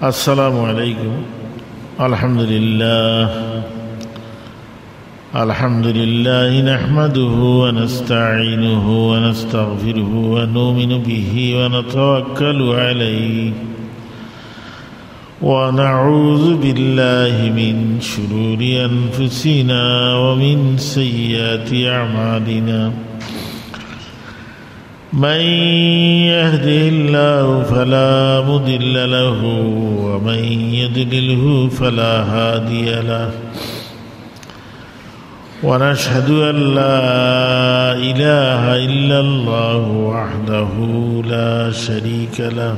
السلام عليكم. الحمد لله نحمده ونستعينه ونستغفره ونؤمن به ونتوكل عليه ونعوذ بالله من شرور أنفسنا ومن سيئات أعمالنا. من يهده الله فلا مضل له ومن يضلله فلا هادي له، ونشهد أن لا إله إلا الله وحده لا شريك له،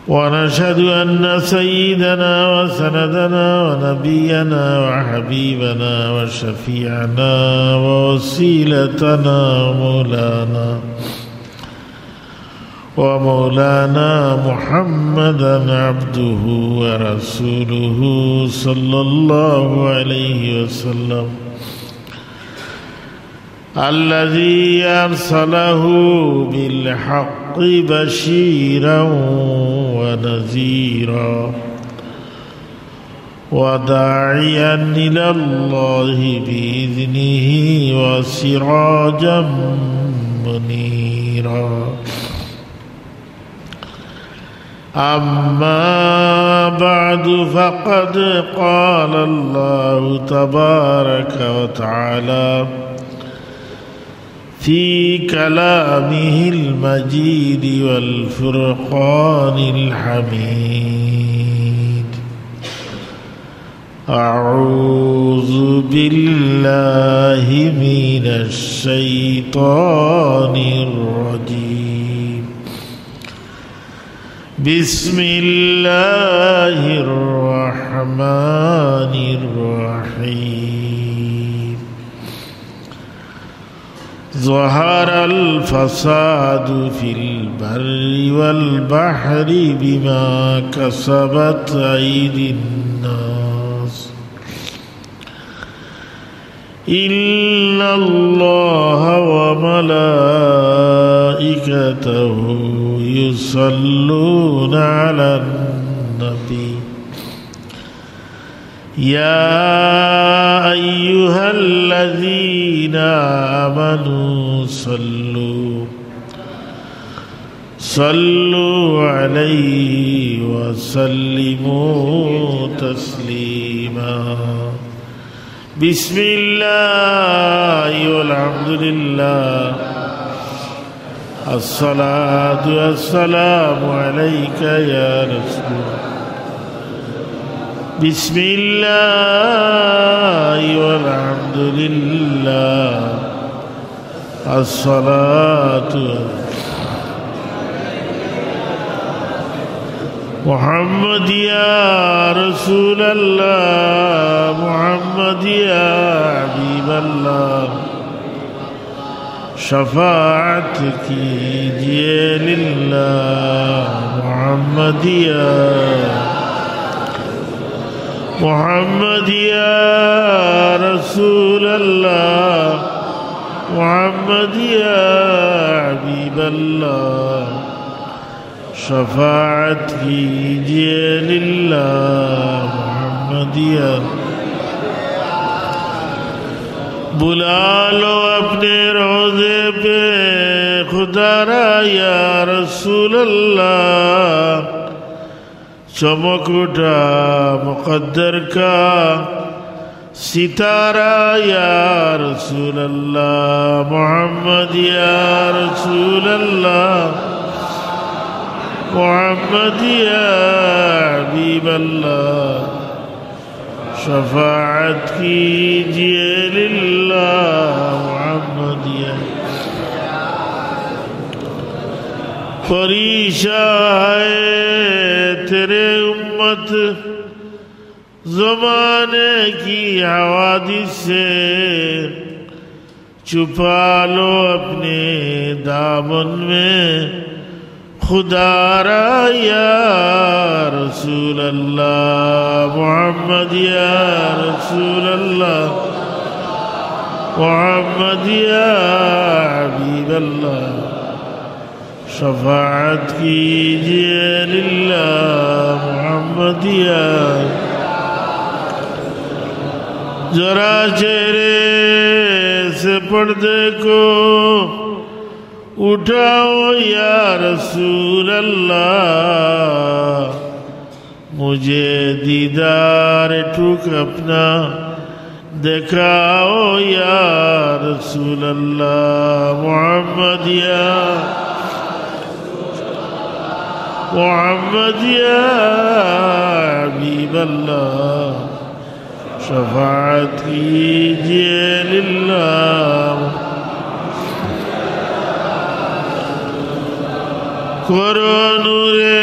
ونشهد أن سيدنا وسندنا ونبينا وحبيبنا وشفيعنا ووسيلتنا ومولانا محمدا عبده ورسوله صلى الله عليه وسلم، الذي أرسله بالحق بشيرا ونذيرا وداعيا إلى الله بإذنه وسراجا منيرا. أما بعد، فقد قال الله تبارك وتعالى في كلامه المجيد والفرقان الحميد: أعوذ بالله من الشيطان الرجيم، بسم الله الرحمن الرحيم. ظهر الفساد في البر والبحر بما كسبت أيدي الناس إن الله وملائكته يصلون على النبي يا أيها الذين آمنوا صلوا عليه وسلموا تسليما. بسم الله والحمد لله، الصلاة والسلام عليك يا رسول الله. بسم الله والحمد لله، الصلاة محمد يا رسول الله، محمد يا حبيب الله، شفاعت कीजिए लिल्लाह محمد या रसूल अल्लाह, محمد या हबीब अल्लाह, शफाअत कीजिए लिल्लाह محمد या। बुला लो अपने रोज़े पे खुदारा या रसूल अल्लाह, चमक उठा मुक़द्दर का सितारा या रसूल अल्लाह, मोहम्मद या रसूल अल्लाह, मोहम्मद या हबीब अल्लाह, शफाअत कीजिए लिल्लाह मोहम्मद या। परेशान है तेरे उम्मत ज़माने की हवादिस से, छुपा लो अपने दामन में खुदारा या रसूल अल्लाह, मोहम्मद या रसूल अल्लाह, मोहम्मद या हबीब अल्लाह, शफाअत कीजिए लिल्लाह मुहम्मदिया। जरा चेहरे से पर्दे को उठाओ या रसूल अल्लाह, मुझे दीदार टूक अपना दिखाओ या रसूल अल्लाह मुहम्मदिया मुहम्मदिया हबीब अल्लाह, शफाअत कीजिए लिल्लाह। करो नूरे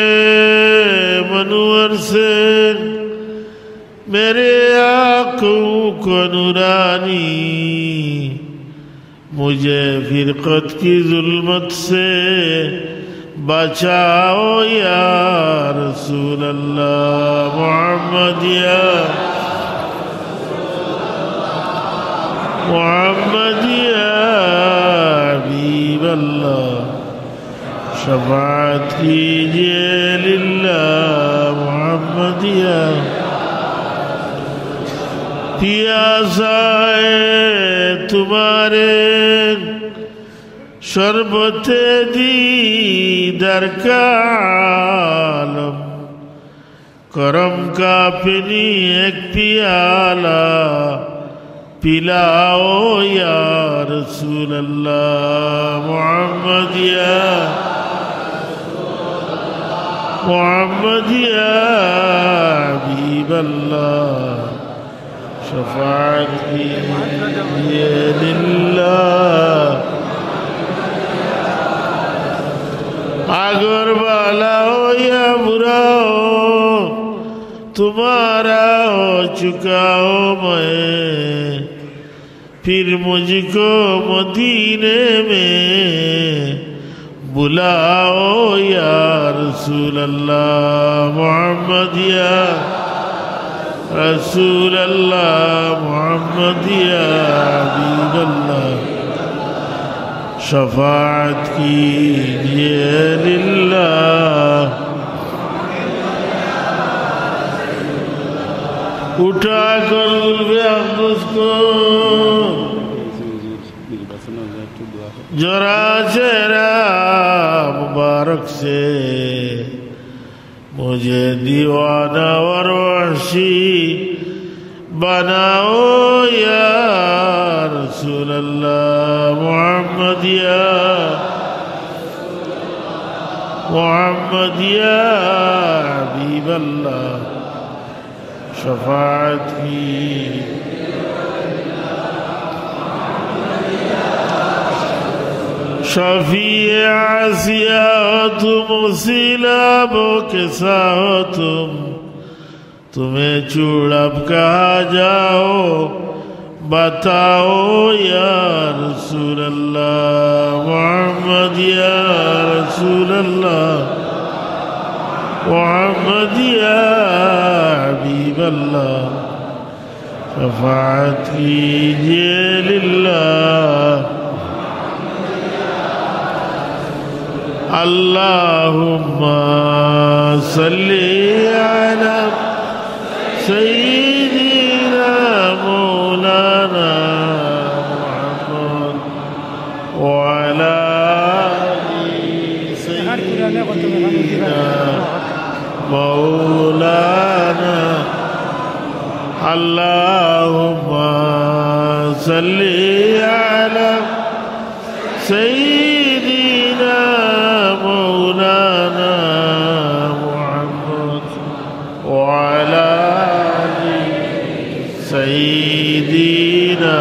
मनवर से मेरे आँखों को नूरानी, मुझे फिरकत की जुल्मत से बचाओ या रसूल अल्लाह मुहम्मदिया मुहम्मदिया हबीब अल्लाह, शफाअत कीजिए लिल्लाह मुहम्मदिया। पियासा है तुम्हारे शरबते दीदार का आलम, करम का पिनी एक पियाला पिलाओ या रसूल अल्लाह मुहम्मदिया मुहम्मदिया हबीब अल्लाह, शफाअत कीजिए लिल्लाह। अगर वाला हो या बुरा हो तुम्हारा हो चुका हो मैं, फिर मुझको मदीने में बुलाओ या रसूल अल्लाह मुहम्मदिया रसूल अल्लाह मुहम्मदिया हबीब अल्लाह, शफाअत कीजिए लिल्लाह। उठा कर गुल्बे अब्दुस को जरा चेहरा मुबारक से मुझे दीवाना और वहशी बनाओ या रसूल अल्लाह मुहम्मदिया मुहम्मदिया हबीब अल्लाह, शफाअत की। शफी आसिया हो तुम, सिलाबो के सा हो तुम, तुम्हें चूड़ब कहा जाओ बताओ या रसूल अल्लाह मुहम्मदिया रसूल अल्लाह मुहम्मदिया हबीब अल्लाह, शफाअत कीजिए लिल्लाह। अल्लाहुम्मा सल्ली अला सय्यिदिना मौलाना मुहम्मद व अला आलि सय्यिदिना मौलाना। अल्लाहुम्मा सल्ली अला सय्यिदिना मौलाना मुहम्मद व अला आलि सय्यिदिना।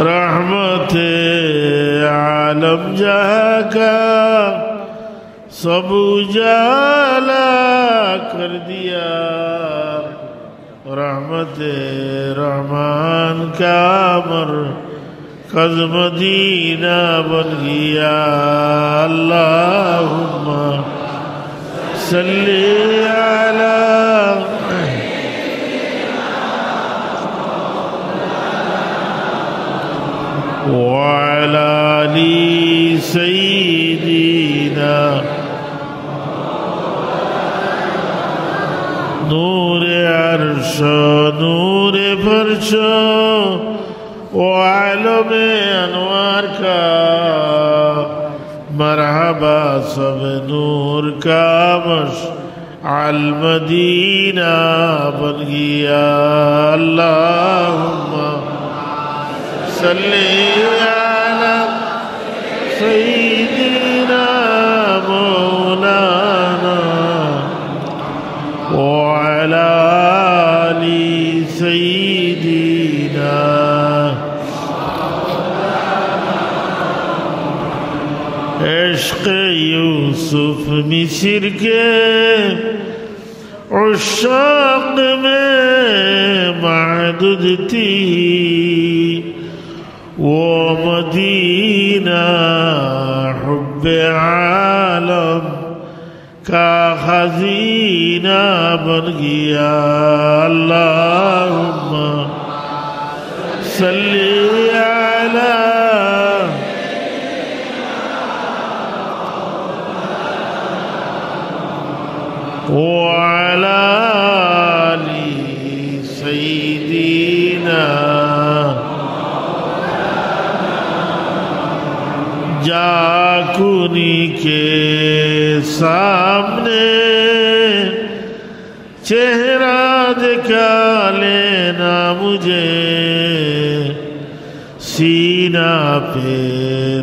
रहमते आलम जहाँ का सब उजाला कर दिया, रहमते रहमान का अमर कज़ मदीना बन गया। अल्लाहुम्मा सल्ली अला وعلى آل سيدنا نور عرش نور فرش وعلم انوار کا مرحبا سب نور کا مشعل مدینہ بن گیا اللہم صلی علی سیدنا مولانا وعلى آل سيدنا عشق یوسف مصر کے عشاق میں معدود تھی وہ مدینہ حب عالم کا خزینہ بن گیا اللہم صلی علی وعلی آل سیدنا جاکونی کے سامنے چہرہ دکھا لینا مجھے سینہ پہ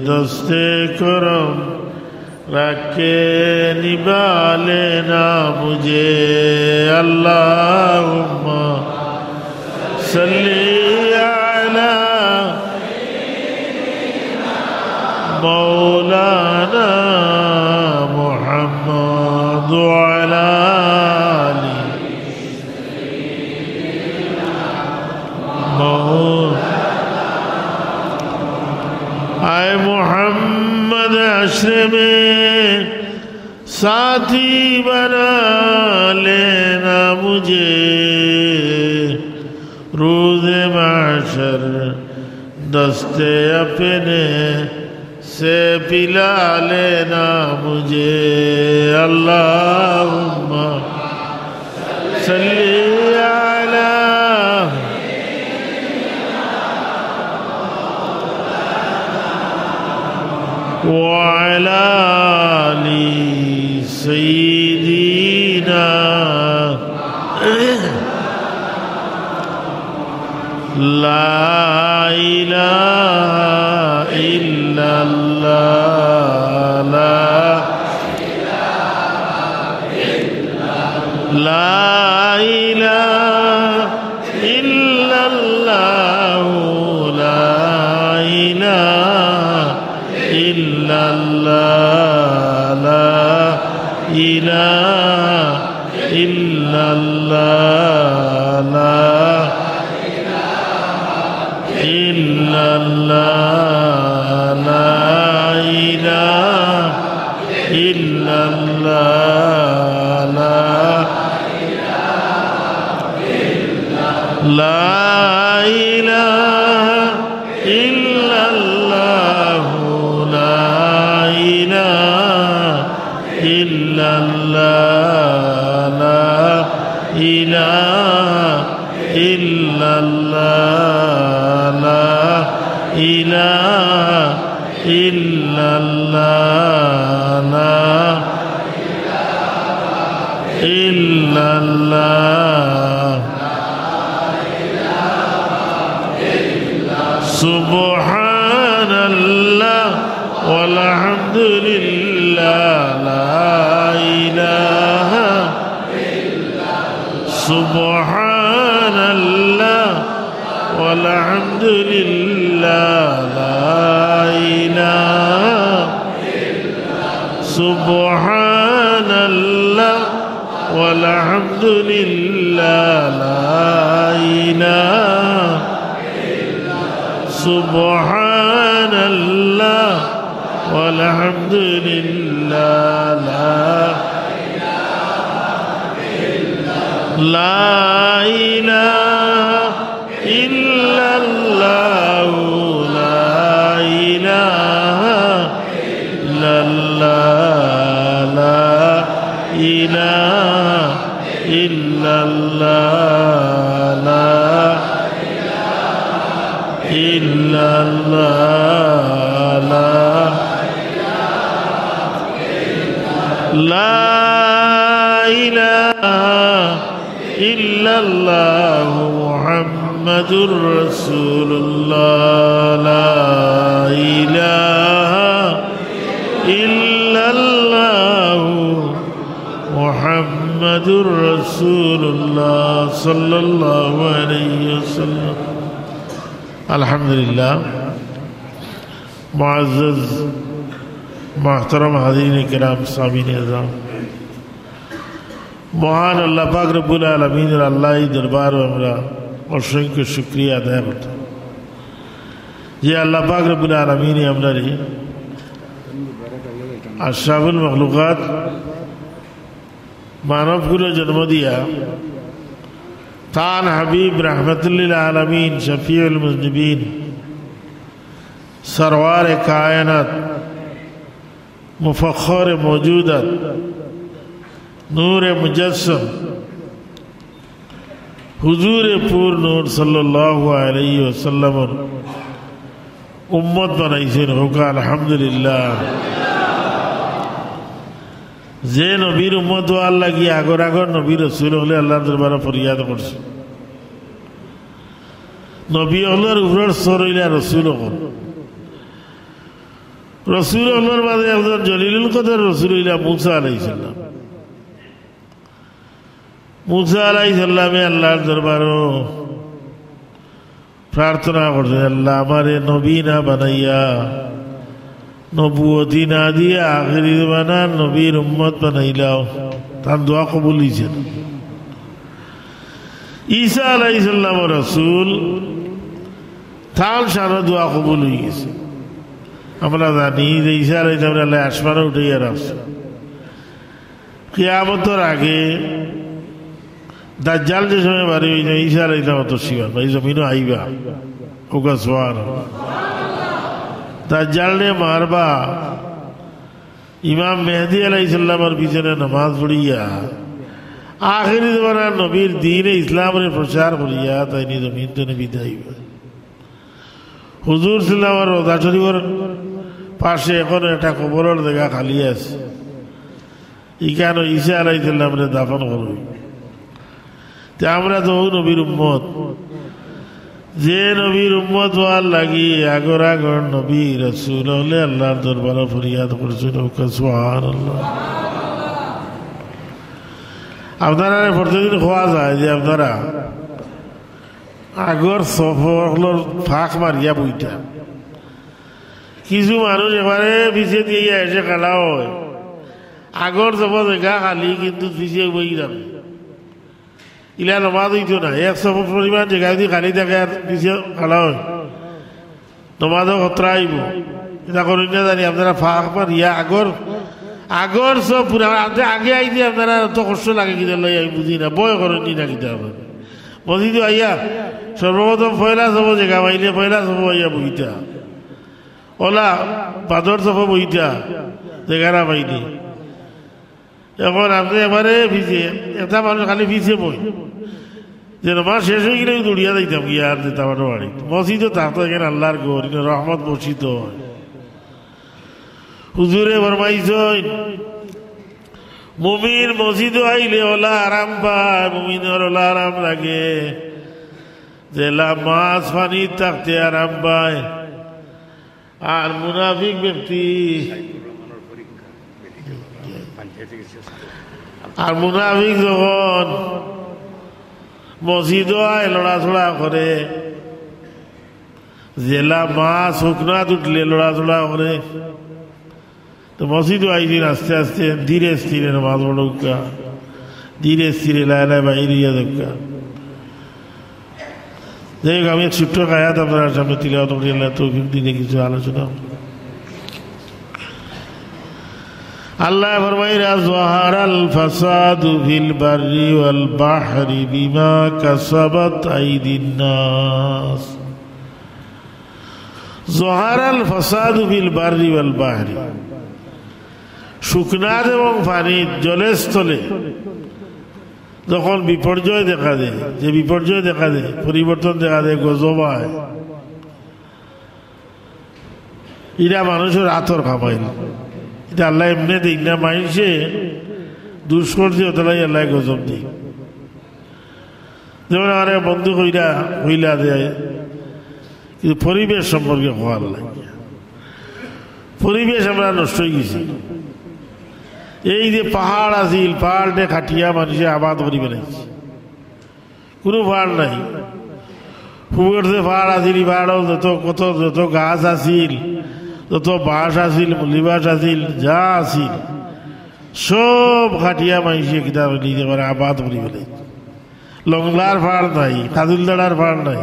دست کرم رکھ کے نبھا لینا مجھے اللہم صلی علی مولانا محمد وعلى آل آئے محمد عشر میں ساتھی بنا لینا مجھے روز محشر دست اپنے سے پلا لینا مجھے اللہم صلی علی وعلى آل سيدنا لا إله إلا الله لا إله إلا الله لا إله إلا الله لا إله إلا الله لا إلا الله لا إله إلا الله لا إله إلا الله لا إله إلا الله لا إله إلا الله لا إله إلا الله لا إلا الله سبحان الله والحمد لله لا إله إلا سبحان الله والحمد لله لا إله إلا سبحان الله والحمد لله لا إله إلا سبحان الله والحمد لله لا إله إلا الله لا illallah la illallah la ilaha illallah Muhammadur Rasulullah la ilaha illallah Muhammadur Rasulullah sallallahu alayhi wasallam. Alhamdulillah. Muazzaz Muhtaram Hadirin Kiram Samin Azam, মহান আল্লাহ পাক রব্বুল আলামিনের আল্লাহই দরবার আমরা অসংখ্য শুকরিয়া আদায় করতে যে আল্লাহ পাক রব্বুল আলামিন আমরারে আশরাফুল মখলুকাত মানবগুলো জন্ম দিয়া তান হাবিব রহমতুল্লিল আলামিন শফিউল মুজনিবিন সরওয়ার কায়নাত মুফখর মওজুদাত नूर मुजस्सम हुजूर पूर नूर सल्लल्लाहु अलैहि वसल्लम उम्मत बनाइছেন হোকা আলহামদুলিল্লাহ। যে নবীর উম্মত হওয়ার লাগি আগর আগর নবী রাসূল হলে আল্লাহর দরবারে ফরিয়াদ করছে, নবী হলের উপর সরইলা রাসূল হল, রাসূল হলের মাঝে একজন জলিলুল কদর রাসূল হইলা মুসা আলাইহিস সালাম। মুসা আলাইহিস সালামে আল্লাহর দরবারও প্রার্থনা করছেন, আল্লাহ আমারে নবী না বানাইয়া নবুয়তি না দিয়া আখিরি বানান নবীর উম্মত বানাইলাও। তার দোয়া কবুল হইছেন। ঈসা আলাইহিস সালাম রাসূল, তার সারা দোয়া কবুল হয়ে গেছে। আমরা জানি যে ঈসা আলাইহিস সালাম আল্লাহ আসমানে উঠাইয়া রাখছে। কিয়ামতের আগে দাজ্জাল যে সময় বাড়ি হইছে ঈসা আলাইহিস সালাম তো শিবা এই জমিনও আইবা ওকা সুবহানাল্লাহ। দাজ্জাল নে মারবা, ইমাম মেহেদী আলাইহিস সালামের পিছনে নামাজ পড়িয়া আখিরি জমানার নবীর দ্বীনে ইসলামের প্রচার করিয়া তাই নিজ জমিন থেকে বিদায় হইবা। হুজুর সাল্লাল্লাহু আলাইহি রওজা শরীফের পাশে এখন একটা কবরের জায়গা খালি আছে, এখানে ঈসা আলাইহিস সালামরে দাফন করবে। আমরা তো নবীর উম্মত, যে নবীর উম্মত হওয়ার লাগি আগর আগর নবী রাসূল হলে আল্লাহর দরবারে ফরিয়াদ করছেন সুবহানাল্লাহ। আপনারা প্রতিদিন খোয়া যায় যে আপনারা আগর সফর ফাঁক মারিয়া বইটা, কিছু মানুষ এবারে পিছিয়ে দিয়ে এসে খেলা হয়, আগর সব জায়গা খালি কিন্তু পিছিয়ে বই যাবে, ইলা নমাজ হইতো না। 100 পরিমাণ জায়গা যদি খালি থাকে আর পিছিয়ে খেলা হয়, নমাজও খতরা আইব। এটা করি না জানি আপনারা ফাঁক মারিয়া আগর আগর সব পুরা আগে আইতে আপনারা এত কষ্ট লাগে কিনা লই আমি বুঝি না, বয় করেন না কিনা আপনার মসজিদ আইয়া সর্বপ্রথম পয়লা সব জায়গা পাইলে পয়লা সব আইয়া বইটা, ওলা বাদর সব বইটা জায়গাটা পাইনি। এখন আপনি এবারে ভিজে এটা মানুষ খালি ভিজে বই যে নমাজ শেষ হয়ে গেলে দৌড়িয়া যাইতাম গিয়া আর যেতাম আমার বাড়ি। মসজিদও থাকতো এখানে আল্লাহর ঘর, রহমত বর্ষিত হয়। হুজুরে ফরমাইছেন মুমিন মসজিদও আইলে ওলা আরাম পায়, মুমিনের ওলা আরাম লাগে, জেলা মাছ পানি থাকতে আরাম পায়। আর মুনাফিক ব্যক্তি আর মুনাফিক যখন মসজিদও আয় লড়াচড়া করে, জেলা মাছ শুকনা উঠলে লড়াচড়া করে, তো মসজিদও আইদিন আস্তে আস্তে ধীরে স্থিরে নামাজ পড়ুকা, ধীরে স্থিরে লাই লাই বাইরিয়া দোকা। যাই হোক, আমি ছোট্ট আয়াত আপনার সামনে তিলাওয়াত করি, আল্লাহ তৌফিক দিলে কিছু আলোচনা। আল্লাহ ফরমাইরা যাহারাল ফাসাদু ফিল বাররি ওয়াল বাহরি বিমা কাসাবাত আইদিন নাস। যাহারাল ফাসাদু ফিল বাররি ওয়াল বাহরি, শুকনার এবং পানি জলে স্থলে যখন বিপর্যয় দেখা দেয়, যে বিপর্যয় দেখা দেয়, পরিবর্তন দেখা দেয়, গজব হয়, এরা মানুষের আতর খামাইল। এটা আল্লাহ এমনি দিই না, মানুষে দুষ্কর্ষে ওতলাই আল্লাহ গজব দিই। যেমন আমার বন্ধু হইলা দেয়, কিন্তু পরিবেশ সম্পর্কে হওয়ার লাগে। পরিবেশ আমরা নষ্ট হয়ে গেছি। এই যে পাহাড় আছিল, পাহাড়ে খাটিয়া মানুষে আবাদ করি বেড়াইছে, কোনো পাহাড় নাই। ফুগের পাহাড় আছিল, পাহাড় যত গাছ আছিল, যত বাঁশ আছিল, মুলিবাস আছিল, যা আছিল সব খাটিয়া মানুষে কিতাব নিজে করে আবাদ করি বেড়াইছে। লংলার পাহাড় নাই, কাজুলদাড়ার পাহাড় নাই,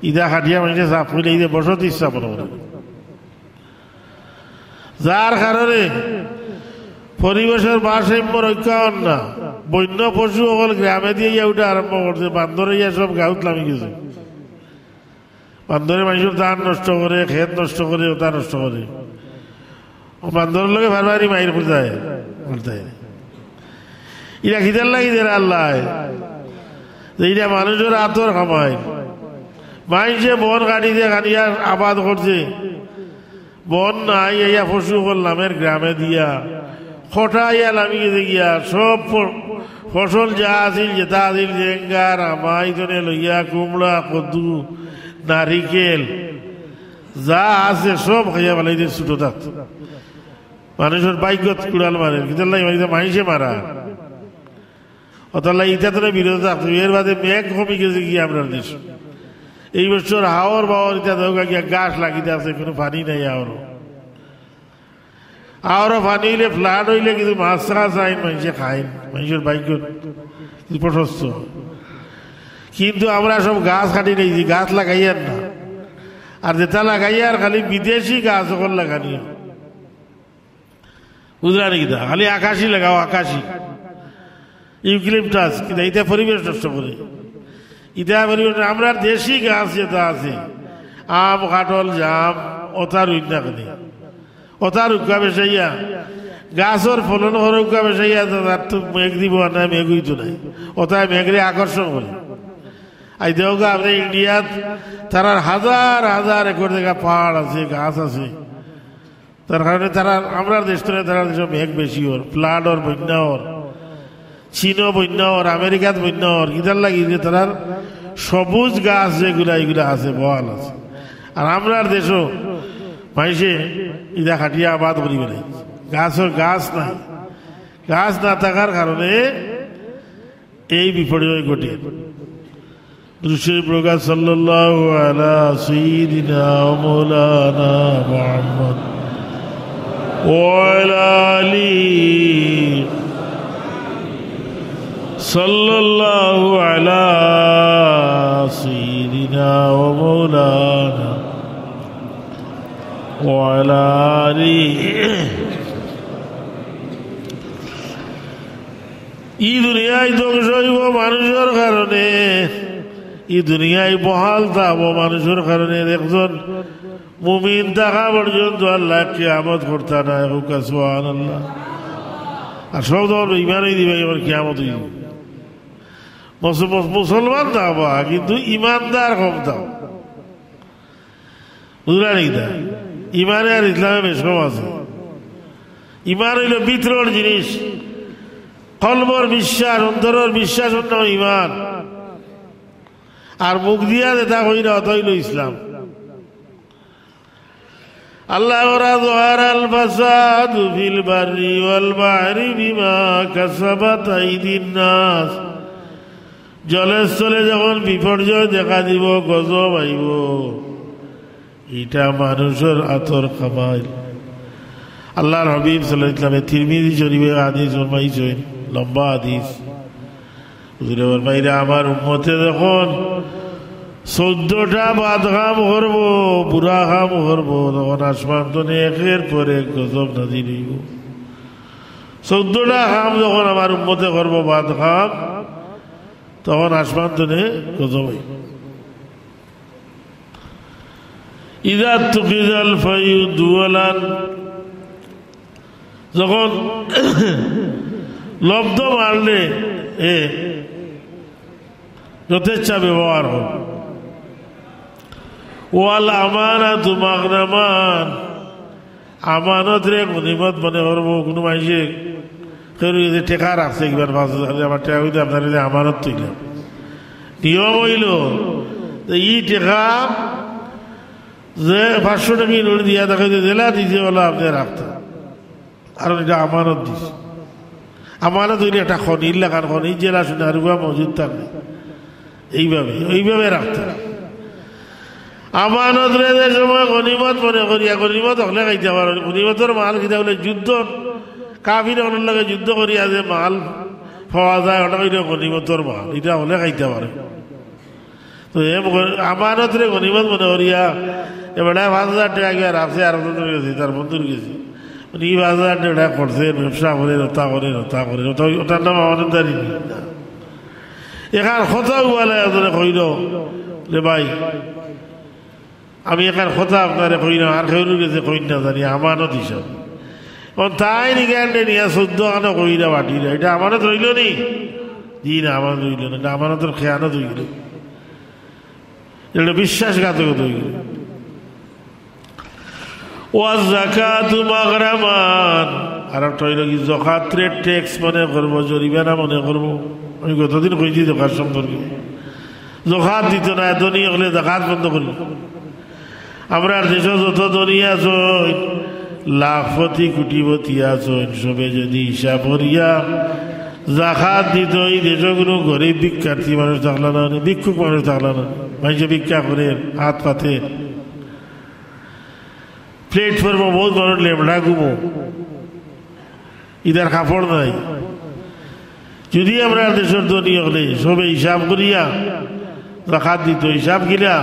ইদা খাটিয়া মানুষে চাপ করলে এই যে বসত ইচ্ছা করে, যার কারণে পরিবেশের ভারসাম্য রক্ষা হন না। বন্য পশু সকল গ্রামে দিয়ে ইয়া উঠে আরম্ভ করছে, বান্দরে ইয়া সব গাঁত নামি গেছে। বান্দরে মানুষের ধান নষ্ট করে, ক্ষেত নষ্ট করে, ওটা নষ্ট করে। বান্দরের লোকে ভারবারি মাইর খুঁজায় বলতে ইরা খিদার লাগি দেয় আল্লাহ, এইটা মানুষের আতর খামায়। মানুষে বন কাটি দিয়ে কাটিয়া আবাদ করছে, বন নাই, ইয়া পশু সকল নামের গ্রামে দিয়া খটাইয়া নামিয়ে দেখিয়া সব ফসল যা আছিল, যেটা আছিল, জেঙ্গা রামাই ধরে লইয়া কুমড়া, কদু, নারিকেল যা আছে সব খাইয়া পেলাই দিয়ে ছুটো থাক। মানুষের বাইকত কুড়াল মারে, কিন্তু মানুষে মারা অতাল্লা ইটা তো বিরোধ থাকতো। এর বাদে মেঘ কমে গেছে কি আপনার দেশ। এই বছর হাওয়ার বাওয়ার ইটা দোকা গিয়া গাছ লাগিতে আছে, কোনো পানি নাই। আরো পানি হইলে ফ্লাড হইলে কিন্তু মাছ চাষ আইন মানুষে খাইন, মানুষের বাইক প্রশস্ত। কিন্তু আমরা সব গাছ কাটি নিয়েছি, গাছ লাগাইয়ার না। আর যেটা লাগাইয়ার খালি বিদেশি গাছ সকল লাগানি, বুঝলা নাকি? খালি আকাশি লাগাও, আকাশি ইউক্লিপটাস, কিন্তু এটা পরিবেশ নষ্ট করে। এটা পরিবেশ আমরা দেশি গাছ যেটা আছে, আম, কাঁঠাল, জাম, ওটার উন্না খালি ওটার উকা বেসাইয়া গাছের ফলন হর উকা বেসাইয়া তার তো মেঘ দিব না, মেঘ হইতো নাই। ওটাই মেঘরে আকর্ষণ করে। আই দেওগা আপনি ইন্ডিয়াত তারা হাজার হাজার একর জায়গা পাহাড় আছে, গাছ আছে, তার কারণে তারা আমরা দেশ থেকে তারা দেশের মেঘ বেশি ওর, ফ্লাড ওর, বন্যা ওর, চীনও বন্যা ওর, আমেরিকাত বন্যা ওর। কিতার লাগি যে তার সবুজ গাছ যেগুলা এগুলা আছে, বহাল আছে। আর আমরার দেশও মানুষে ইদা খাটিয়া আবাদ করি বেড়ে, গাছের গাছ নাই। গাছ না থাকার কারণে এই বিপর্যয় ঘটে। দুশো প্রকাশ সাল্লাল্লাহু আলা সাইয়্যিদিনা মাওলানা মুহাম্মদ ওয়া আলা আলিহি সাল্লাল্লাহু আলা সাইয়্যিদিনা মাওলানা ওয়া আলা আলিহি। এই দুনিয়ায় ধ্বংস হইব মানুষের কারণে, এই দুনিয়ায় বহাল থাকবো মানুষের কারণে। একজন মুমিন থাকা পর্যন্ত আল্লাহ কিয়ামত করতে না, সুবহানাল্লাহ। আর সব ধর ইমানই দিবে, এবার কিয়ামত হইব। মুসলমান থাকবা কিন্তু ইমানদার কম থাক, বুঝলা নাকি? ইমানে আর ইসলামে বেশ কম আছে। ইমান হইল ভিতরের জিনিস, কলবর বিশ্বাস, অন্তরের বিশ্বাস অন্য ইমান। আর মুখ দিয়া যেটা হই না অত হইল ইসলাম। আল্লাহ যাহারাল ফাসাদু ফিল বাররি ওয়াল বাহরি বিমা কাসাবাত আইদিন নাস। জলের স্থলে যখন বিপর্যয় দেখা দিব, গজব আইব, এটা মানুষের আতর খামাইল। আল্লাহর হাবিব সাল্লাল্লাহু আলাইহি ওয়াসাল্লাম তিরমিজি শরীফে হাদিস ফরমাইছেন, লম্বা হাদিস। হুজুরে ফরমাইরা আমার উম্মতে যখন 14টা বাদ কাম করব, বুড়া কাম করব, তখন আসমান তো একের পর এক গজব নাজিল হইব। 14টা কাম যখন আমার উম্মতে করব বাদ কাম, তখন আসমান তো গজব হইব। ইদা তুকিজাল ফায়ুদওয়ালান, যখন লব্ধ মারলে যথেচ্ছ ব্যবহার হোক। ওয়াল আমানাতু মাগনামান, আমানত রে গনিমত মনে করবো। কোনো মানুষে কেউ যদি টেকা রাখছে একবার 5,000, আমার টেকা হইতে আপনার আমানত তুইলাম, নিয়ম হইল ই টেকা যে 500 টাকা নোট দিয়া তাকে জেলা দিছে বলো আপনি রাখতে, কারণ এটা আমানত দিছে। আমানত হইলে একটা খনির লাগান, খনির জেলা শুনে আর মজুদ থাকবে, এইভাবে রাখতে। আমানত রে যে সময় গনিমত মনে করিয়া, গনিমত হলে খাইতে পারো। গনিমতের মাল খেতে হলে যুদ্ধ, কাফির অনেক লাগে যুদ্ধ করিয়া যে মাল পাওয়া যায় ওটা হইলে গনিমতের মাল, এটা হলে খাইতে পারে। তো আমানত রে গনিমত মনে করিয়া এবার 5,000 টাকা গিয়ে রাখছে, আর গেছি তার বন্ধুর গেছি, 5,000 টাকা করছে, ব্যবসা করে রতা করে ওটার নাম আমানতদারি না। এখান কথা বলে কইল রে ভাই, আমি এখান কথা আপনারে কই না, আর কেউ গেছে কই না জানি আমানত হিসাব। তাই নিগান্ডে নিয়ে 14 আনা কইরা বাটি, এটা আমানত রইল নি? জি না, আমানত রইল না, এটা আমানতের খেয়ানত হয়ে গেল, এটা বিশ্বাসঘাতকতা হয়ে গেল। ওয়া যাকাতু মাগরামান, আর একটা হইল কি যাকাতের ট্যাক্স মনে করবো, জরিমানা মনে করবো। আমি কতদিন কইছি যাকাত সম্পর্কে, যাকাত দিত না, ধনী হলে যাকাত বন্ধ করল। আমরা দেশ যত ধনী আছো, লাখপতি কোটিপতি আছো, সবে যদি হিসাব করিয়া যাকাত দিত, এই দেশগুলো গরিব ভিক্ষার্থী মানুষ থাকলো না, ভিক্ষুক মানুষ থাকলো না। মানুষে ভিক্ষা করে হাত পাতে, প্লেটফর্মে বহুত মানুষ লেমড়া ঘুমো, ইদার কাপড় নাই। যদি আমরা দেশের ধনী হলে সবে হিসাব করিয়া যাকাত দিত, হিসাব গিলা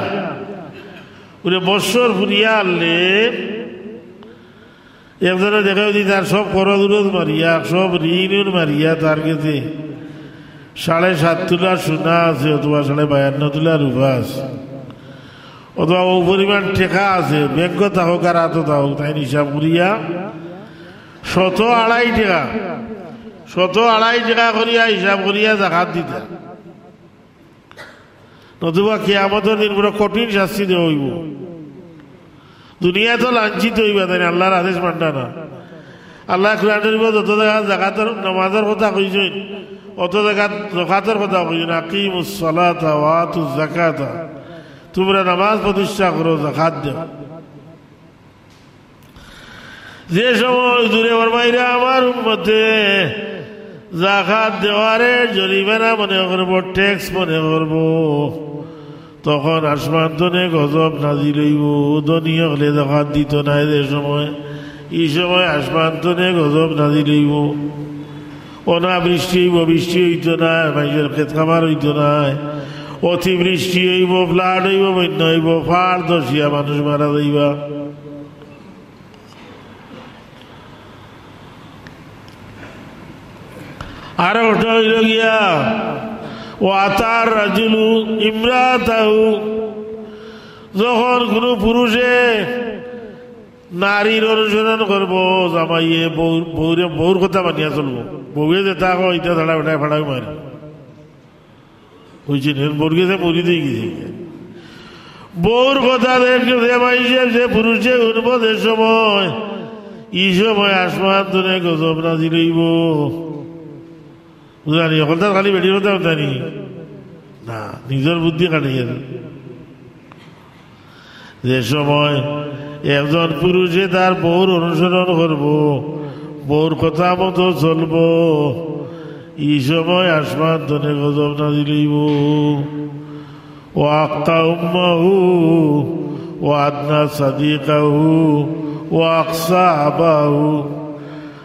ওরে বৎসর ফুরিয়া আনলে একজনে দেখা যদি তার সব করদুরত মারিয়া, সব ঋণ মারিয়া তার কাছে 7.5 তোলা সোনা আছে, অথবা 52 তোলা রূপা আছে, অথবা ও পরিমাণ টেকা আছে, ব্যাংক থাকুক আর হাতও থাকুক, তাই হিসাব করিয়া 102 টাকা করিয়া হিসাব করিয়া যাকাত দিতা। নতুবা কিয়ামতের দিন পুরো কঠিন শাস্তি দেওয়া হইব। দুনিয়া তো লাঞ্ছিত হইবা, তাই আল্লাহর আদেশ মানটা না। আল্লাহ কোরআনের যত জায়গা যাকাতের নামাজের কথা কইছেন, অত জায়গা যাকাতের কথা কইছেন। আকিমুস সালাতা ওয়া আতুজ যাকাতা, তোমরা নামাজ প্রতিষ্ঠা করো, যাকাত দাও। যে সময় দূরে বাইরে আমার উম্মতে যাকাত দেওয়ারে জরিমানা মনে করবো, ট্যাক্স মনে করবো, তখন আসমান তনে গজব নাজিল হইব। ধনী হলে যাকাত দিত না যে সময়, এই সময় আসমান তনে গজব নাজিল হইব। অনাবৃষ্টি হইব, বৃষ্টি হইত না, মানুষের ক্ষেত খামার হইত না, অতিবৃষ্টি হইব, ফ্লাড হইব, বন্যা হইব, ফাড় দশিয়া মানুষ মারা যাইবা। আর ওটা হইল গিয়া ও আতার রাজুলু ইমরাতাহু, যখন কোন পুরুষে নারীর অনুসরণ করবো, জামাইয়ে বউর কথা মানিয়া চলবো। বউয়ে যে তা ইটা ধাড়া ওটাই ফাড়াই মারি হয়েছে, বউর গেছে মরি দিয়ে গেছে। বউর কথা দেখে যে পুরুষে উঠবো, যে সময় এই সময় আসমান ধরে গজব নাজিল হইব। জানি এখন তার খালি বেটির কথা জানি না, নিজের বুদ্ধি কাটিয়ে। যে সময় একজন পুরুষে তার বউর অনুসরণ করব, বউর কথা মতো চলব, এই সময় আসমান ধরে গজব নাজিল হইব। ও আক্তা উম্মাহু ও আদনা সাদিকাহু ও আকসা আবাহু।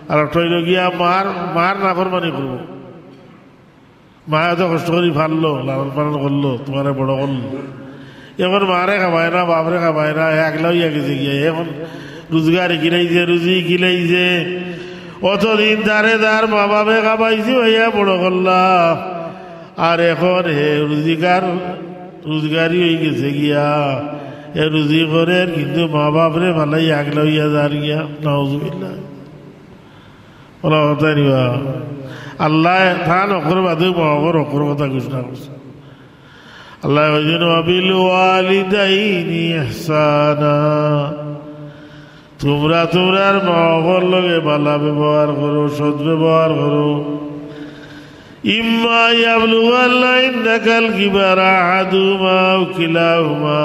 আর একটা হইল গিয়া মার নাফরমানি করবো। মা এত কষ্ট করি ফাললো, লালন পালন করলো, তোমারে বড় করলো, এখন মারে খাবায় না, বাপরে খাবায় না, একলা হইয়া গেছে গিয়ে। এখন রোজগারি কিনাইছে, রুজি কিনাইছে, অতদিন তারে তার মা বাপে খাবাইছি, হইয়া বড় করলা। আর এখন হে রোজগারি হয়ে গেছে গিয়া, এ রুজি করে, কিন্তু মা বাপরে ভালাই একলা হইয়া যার গিয়া। নাউজুবিল্লাহ, বলা কথা নিবা। আল্লাহ থান অকর বাদে মহাবর অকর কথা ঘোষণা করছে আল্লাহ বলছেন ওয়াবিল ওয়ালিদাইনি ইহসানা তোমরা তোমরার মহাবর লগে ভালো ব্যবহার করো সৎ ব্যবহার করো ইম্মা ইয়াবলুগান্না ইনদাকাল কিবারা আহাদুহুমা আও কিলাহুমা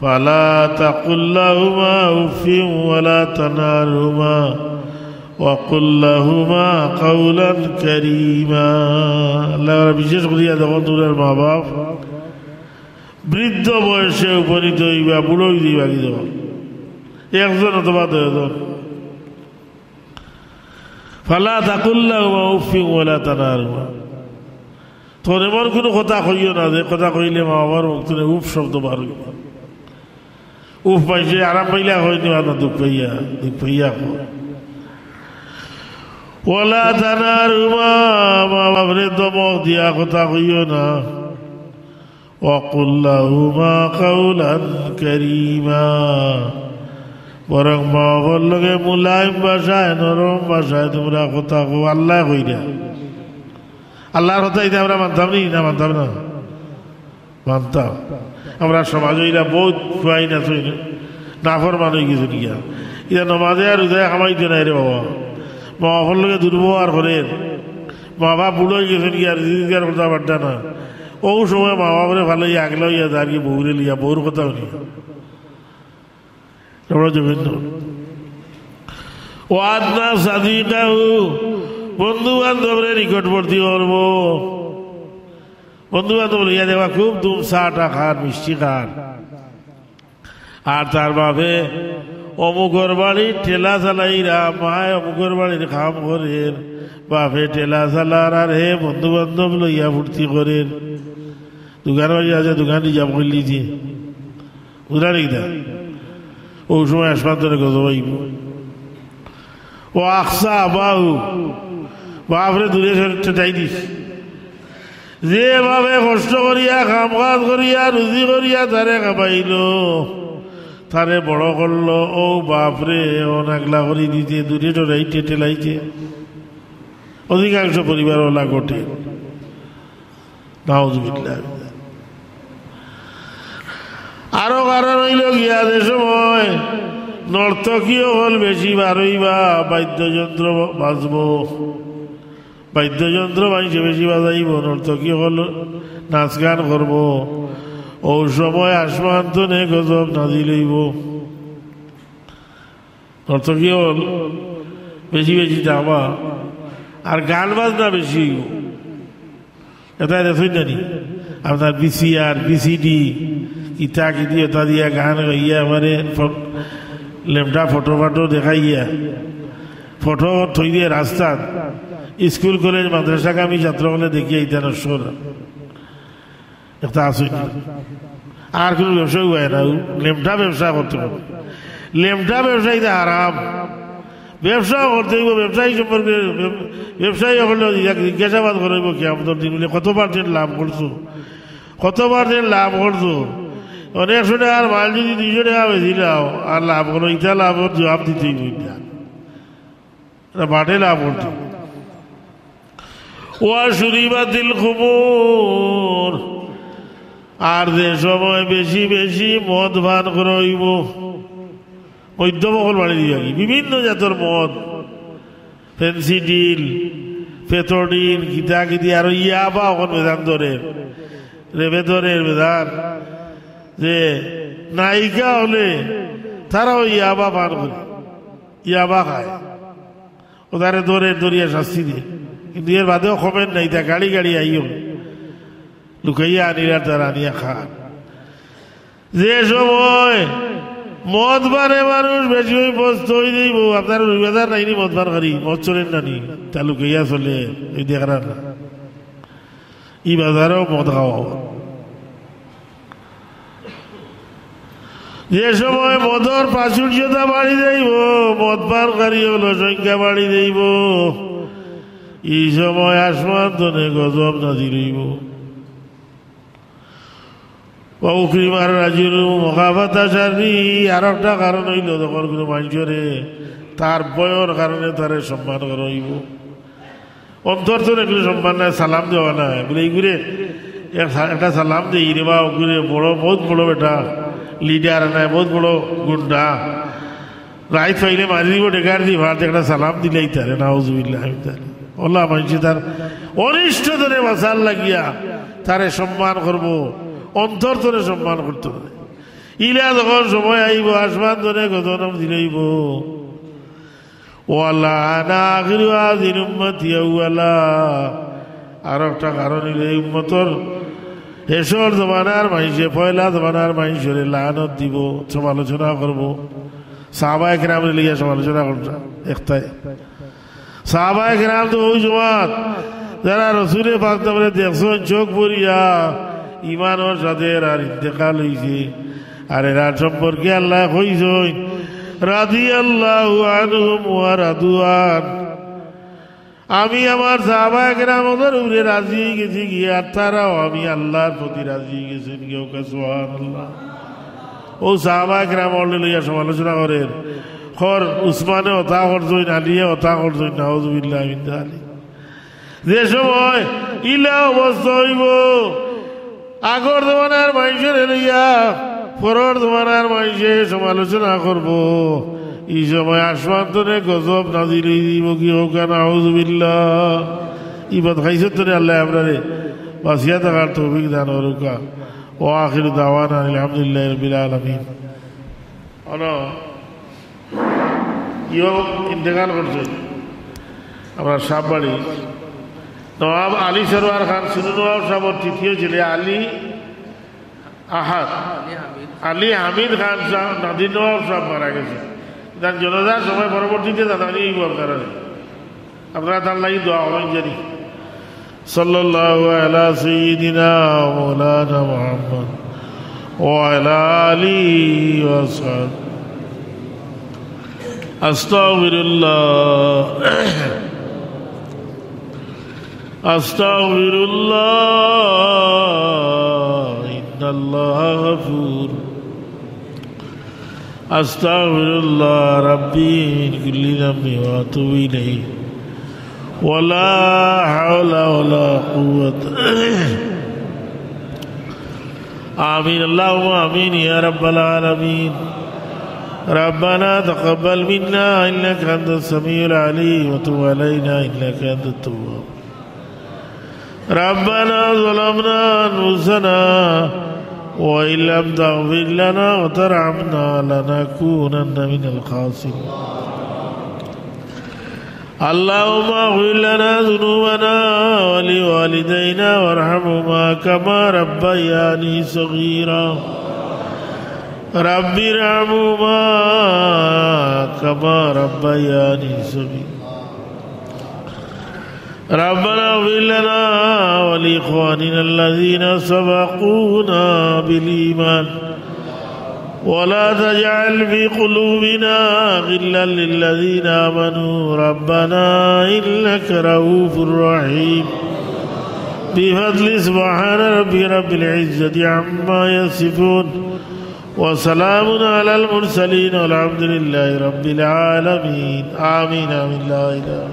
ফালা তাকুল লাহুমা উফিন ওয়ালা তানহারহুমা وقل لهما قولا كريما আল্লাহ বিশেষ করিয়া যখন তোমরা মা বাপ বৃদ্ধ বয়সে উপনীত হইবা বুড়ো হইবা কি যখন একজন অথবা দুজন ফালা তাকুল লাহুমা উফিন ওয়ালা তানহারহুমা তোর এমন কোনো কথা কইও না যে কথা কইলে মা বাবার মুখ থেকে উফ শব্দ বার হইবা উফ পাইছে আরাম পাইলা হয়নি না দুঃখ পাইয়া ওয়ালা তানহারহুমা মা বাপরে দমক দিয়া কথা কইও না ওয়াকুল লাহুমা কাওলান কারীমা বরং মা বাবার লগে মুলায়ম ভাষায় নরম ভাষায় তোমরা কথা কো আল্লাহ কইরা আল্লাহর কথা এটা আমরা মানতাম না মানতাম না মানতাম আমরা সমাজ হইরা বহুত খুয়াই না থই না ফরমান হয়ে গেছে নিয়া এটা নমাজে আর উদয় কামাইতে নাই রে বাবা মা বাবার লগে দুর্ব্যবহার করেন মা বাপ বুড়ো হয়ে গেছেন কি আর জিজ্ঞার কথা বাড্ডা না ও সময় মা বাপরে ভালো আগলা হইয়া যার কি বউরে লিয়া বউর কথা হইয়া ও আদনা সাদিকাহু বন্ধু বান্ধবরে নিকটবর্তী করবো বন্ধু বান্ধব লইয়া দেওয়া খুব দুম চাটা খান মিষ্টি খান আর তার বাপে অমুকর বাড়ির ঠেলা চালাইরা মায় অমুকর বাড়ির কাম করেন বাপে ঠেলা চালার আর হে বন্ধু বান্ধব লইয়া ফুর্তি করেন দোকান বাড়ি আছে দোকান রিজার্ভ করে লিছি বুঝলা নাকি ও সময় হাসপাতালে গজবাইব ও আকসা বাহু বাপরে দূরে চাই দিস যেভাবে কষ্ট করিয়া কাম কাজ করিয়া রুজি করিয়া তারে খাবাইল তারে বড় করলো ও বাপরে অনেকলা করে দিতে দূরে টরাইতে টেলাইতে অধিকাংশ পরিবার ওলা ঘটে নাউযুবিল্লাহ আরো কারণ হইল গিয়া যে সময় নর্তকীয় হল বেশি বারইবা বাদ্যযন্ত্র বাজব বাদ্যযন্ত্র মানুষে বেশি বাজাইব নর্তকীয় হল নাচ গান করব ও সময় আসমান তো নে গজব নাজিল হইব নর্তকীয় হল বেশি বেশি যাবা আর গান বাজনা বেশি হইব এটা দেখুন জানি আপনার বিসিআর বিসিডি ইটা কিটি ওটা দিয়া গান গাইয়া মানে লেমটা ফটো ফাটো দেখাইয়া ফটো থই দিয়ে রাস্তাত স্কুল কলেজ মাদ্রাসাগামী ছাত্রগুলো দেখিয়ে ইটা নশ্বর একটা আসুন আর কোনো ব্যবসায়ী হয় না লেমটা ব্যবসা করতে হবে লেমটা ব্যবসায়ীতে আরাম ব্যবসা করতে হইব ব্যবসায়ী সম্পর্কে ব্যবসায়ী হলে জিজ্ঞাসাবাদ করব কি আমাদের দিন কত পার্সেন্ট লাভ করছো কত পার্সেন্ট লাভ করছো অনেক শুনে আর মাল যদি 200 টাকা বেশি লাও আর লাভ করো ইটা লাভ জবাব দিতেই বইটা বাটে লাভ করতে ওয়া শুরিবাতিল খুমুর আর যে সময় বেশি বেশি মদ পান করইব মধ্যমকল বাড়ি দিবা বিভিন্ন জাতের মদ ফেন্সিডিল ফেথোডিন গীতা গীতি আর ইয়াবা এখন বেদান ধরে রেবেদরের বেদান যে নায়িকা হলে তারাও ইয়াবা পান করে ইয়াবা খায় ওদারে ধরে দরিয়া শাস্তি দিয়ে কিন্তু এর বাদেও খবেন নাই তা গাড়ি গাড়ি আইও লুকাইয়া আনিরা তারা আনিয়া খান যে সময় মদ বারে মানুষ বেশি হয়ে বস্ত হয়ে যাইব আপনার রবিবাজার নাইনি মদ বার করি মদ চলেন নানি তা লুকাইয়া চলে এই দেখার না ই বাজারেও মদ খাওয়া যে সময় মদর প্রাচুর্যতা বাড়ি যাইব মদ পানকারী হলো সংখ্যা বাড়ি যাইব এই সময় আসমান তনে গজব নাজিল হইব উকরিমার রাজুল মুখাফাতা শাররি আর একটা কারণ হইল তখন কোনো মানুষরে তার বয়র কারণে তারে সম্মান করা হইব অন্তর তো এগুলো সম্মান নাই, সালাম দেওয়া নাই বলে এইগুলো একটা সালাম দিই রে বা ওগুলো বড় বহুত বড় বেটা লিডার নাই, বহুত বড় গুন্ডা, রাইত পাইলে মারি দিব ডেকার দি ভাত একটা সালাম দিলেই তারে নাউজুবিল্লাহ ওল্লা মানুষ তার অনিষ্ট ধরে বাঁচার লাগিয়া তারে সম্মান করব, অন্তর ধরে সম্মান করতে হবে। ইলা যখন সময় আইব আসমান ধরে গজনম দিলেইব ওয়ালা আনা আখিরু হাযিল উম্মতি আউয়ালা। আর একটা কারণ হইল এই উম্মতর হেসর জমানার মানুষে পয়লা জমানার মানুষের লানত দিব, সমালোচনা করব। সাহাবায়ে কেরামের লিগে সমালোচনা করছে একটাই। সাহাবায়ে কেরাম তো ওই জমাত যারা রসুলের পাক নামে দেখছেন চোখ ভরিয়া ইমানের সাথে আর ইন্তেকাল হইছে। আর এরা সম্পর্কে আল্লাহ কইছেন রাদিয়াল্লাহু আনহুম ওয়া রাদু আন, আমি আমার সাহাবায়ে কেরামদের উপরে রাজি হয়ে গেছি গিয়ে, আর তারাও আমি আল্লাহর প্রতি রাজি হয়ে গেছেন কেউ কে সুবহানাল্লাহ। ও সাহাবায়ে কেরাম লইয়া সমালোচনা করেন, খর উসমানে হতা করছেন, আলিয়ে হতা করছেন, নাউজুবিল্লাহ মিন যালিক। যে সময় ইলা অবস্থা হইব আগর জমানার মানুষের লইয়া পরের জমানার মানুষে সমালোচনা করব, এই সময় আসমান তনে গজব নাজিল দিব কি হোক নাউজুবিল্লাহ। ইবাদ খাইছে তনে আল্লাহ আপনারে বাঁচিয়া থাকার তৌফিক দান করুকা। ও আখির দাওয়ানা আলহামদুলিল্লাহি রাব্বিল আলামিন। ইও ইন্তেকাল করছে আমরা সাববাড়ি নওয়াব আলী সরওয়ার খান সুনু নওয়াব সাহেবের তৃতীয় ছেলে আলী হামিদ খান সাহেব নাদির নওয়াব সাহেব মারা গেছে। তার জনতার সময় পরবর্তীতে দাদানি এই কারণে আপনারা তার লাগি দোয়া করেন জানি। সাল্লাল্লাহু আলা সাইয়্যিদিনা মাওলানা মুহাম্মদ ওয়া আলা আলিহি ওয়া সাহবিহি। আস্তাগফিরুল্লাহ আস্তাগফিরুল্লাহ ইন্নাল্লাহা গফুর। আস্তাগফিরুল্লাহ রাব্বি মিন কুল্লি যামবি ওয়া আতুবু ইলাইহি ওয়ালা হাওলা ওয়ালা কুওয়াতা। আমিন আল্লাহুম্মা আমিন ইয়া রাব্বাল আলামিন। ربنا تقبل منا إنك أنت السميع العليم وتب علينا إنك أنت التواب. ربنا ظلمنا أنفسنا وإن لم تغفر لنا وترحمنا لنكونن من الخاسرين. اللهم اغفر لنا ذنوبنا ولوالدينا وارحمهما كما ربياني صغيرا. رب ارحمهما كما ربياني صغيرا. ربنا اغفر لنا ولإخواننا الذين سبقونا بالإيمان ولا تجعل في قلوبنا غلا للذين آمنوا ربنا إنك رؤوف رحيم. بفضل سبحان ربي رب العزة عما يصفون وسلام على المرسلين والحمد لله رب العالمين. آمين آمين لا إله